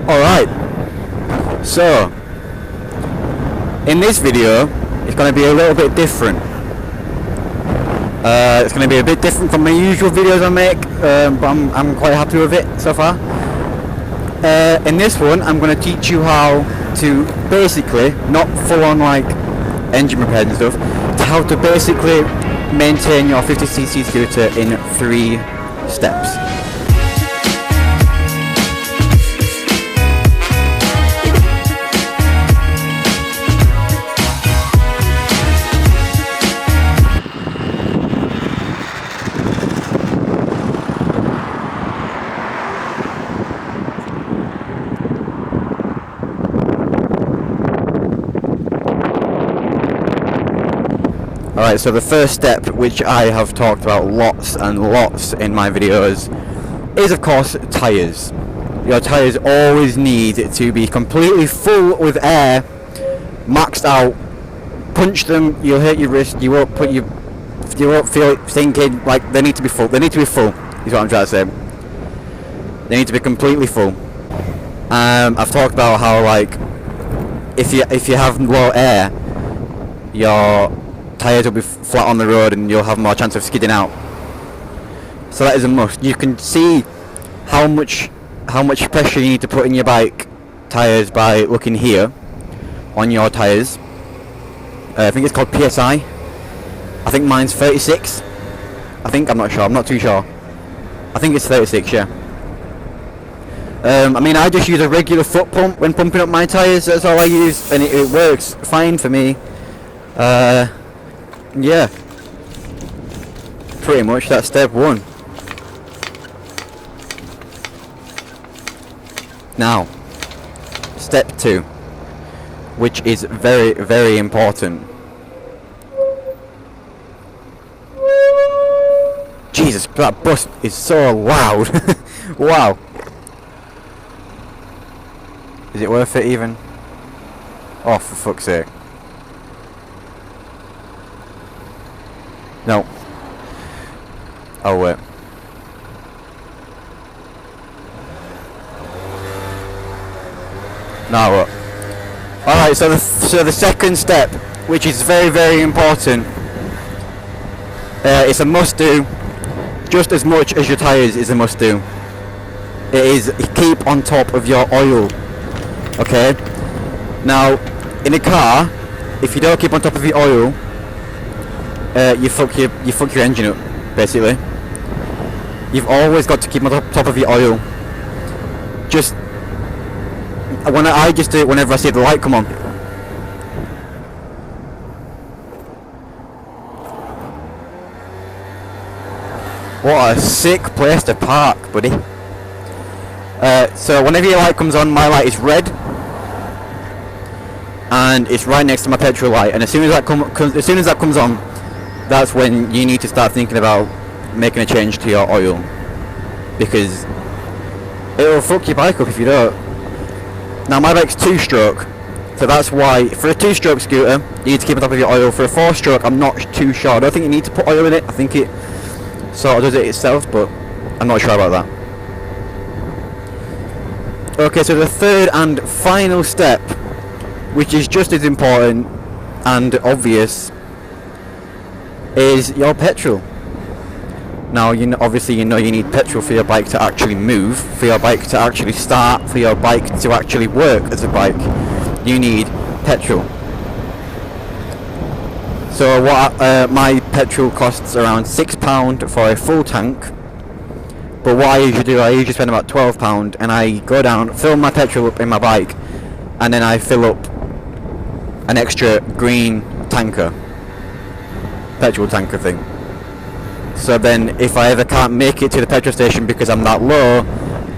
Alright, so in this video it's going to be a little bit different. It's going to be a bit different from my usual videos I make, but I'm quite happy with it so far. In this one I'm going to teach you how to basically, not full on like engine repairs and stuff, to how to basically maintain your 50cc scooter in 3 steps. Alright, so the first step, which I have talked about lots and lots in my videos, is of course tyres. Your tyres always need to be completely full with air, maxed out. Punch them, you'll hurt your wrist, you won't feel it sinking. Like, they need to be full. They need to be full, is what I'm trying to say. They need to be completely full. I've talked about how, like, if you have low air, your tyres will be flat on the road and you'll have more chance of skidding out. So that is a must. You can see how much pressure you need to put in your bike tyres by looking here on your tyres. I think it's called PSI. I think mine's 36. I'm not sure. I'm not too sure. I think it's 36, yeah. I mean, I just use a regular foot pump when pumping up my tyres. That's all I use, and it works fine for me. Yeah, pretty much that's step 1. Now, step 2, which is very, very important. Jesus, that bus is so loud. Wow. Is it worth it even? Oh, for fuck's sake. No. Oh wait. Now what? Alright, so the second step, which is very, very important, it's a must do, just as much as your tyres is a must do. It is keep on top of your oil. Okay? Now, in a car, if you don't keep on top of your oil, you fuck your engine up, basically. You've always got to keep on top of your oil. I just do it whenever I see the light come on. What a sick place to park, buddy. So whenever your light comes on, my light is red, and it's right next to my petrol light. And as soon as that comes on, that's when you need to start thinking about making a change to your oil, because it'll fuck your bike up if you don't. Now my bike's 2-stroke, so that's why for a 2-stroke scooter you need to keep on top of your oil. For a 4-stroke, I'm not too sure. I don't think you need to put oil in it. I think it sort of does it itself, but I'm not sure about that. Okay, so the third and final step, which is just as important and obvious, is your petrol. Now, obviously you know you need petrol for your bike to actually move, for your bike to actually start, for your bike to actually work as a bike. You need petrol. So my petrol costs around £6 for a full tank. But what I usually do, I usually spend about £12, and I go down, fill my petrol up in my bike, and then I fill up an extra green tanker. Petrol tanker thing. So then if I ever can't make it to the petrol station because I'm that low,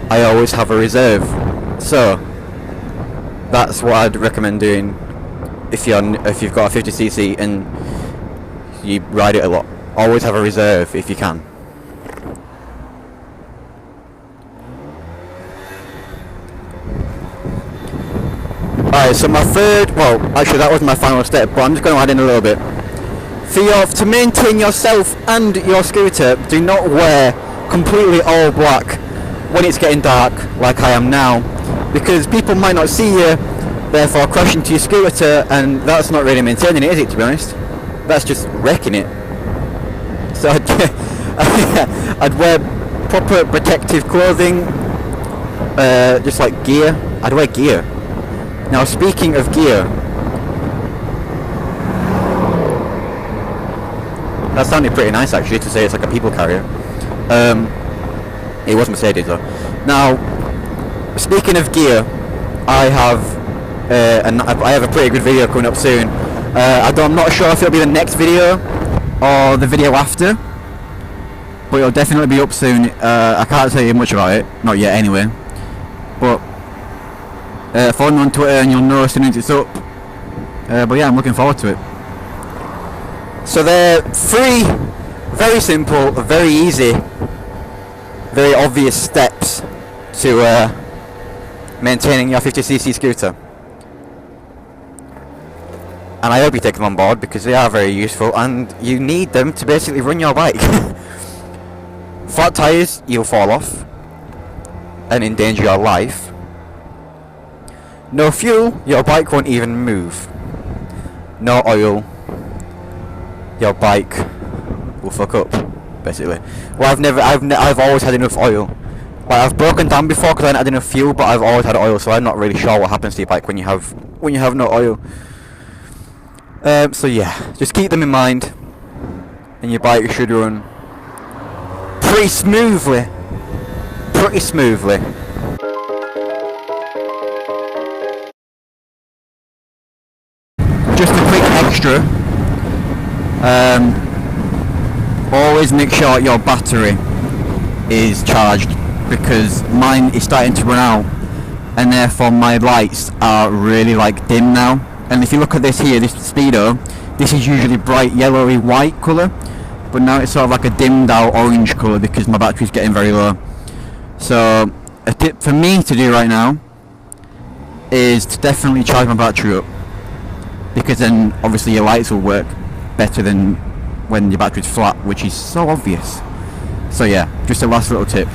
I always have a reserve. So that's what I'd recommend doing if you've got a 50cc and you ride it a lot. Always have a reserve if you can. Alright, so my third, well actually that was my final step, but I'm just going to add in a little bit. To maintain yourself and your scooter, do not wear completely all black when it's getting dark, like I am now, because people might not see you, therefore crashing to your scooter, and that's not really maintaining it, is it, to be honest? That's just wrecking it. So I'd wear proper protective clothing, just like gear. I'd wear gear. Now, speaking of gear, that sounded pretty nice actually, to say it's like a people carrier. It was Mercedes though. Now, speaking of gear, I have a pretty good video coming up soon. I'm not sure if it'll be the next video or the video after, but it'll definitely be up soon. I can't tell you much about it, not yet anyway, but follow me on Twitter and you'll know as soon as it's up. But yeah, I'm looking forward to it. So they're 3 very simple, very easy, very obvious steps to maintaining your 50cc scooter. And I hope you take them on board because they are very useful and you need them to basically run your bike. Flat tyres, you'll fall off and endanger your life. No fuel, your bike won't even move. No oil, your bike will fuck up, basically. Well, I've always had enough oil. Like, I've broken down before because I hadn't had enough fuel, but I've always had oil, so I'm not really sure what happens to your bike when you have no oil. So yeah, just keep them in mind, and your bike should run pretty smoothly. Just a quick extra. Always make sure your battery is charged, because mine is starting to run out, and therefore my lights are really like dim now. And if you look at this here, this speedo, this is usually bright yellowy white colour, but now it's sort of like a dimmed out orange colour because my battery's getting very low. So a tip for me to do right now is to definitely charge my battery up, because then obviously your lights will work better than when your battery's flat, which is so obvious. So yeah, just a last little tip.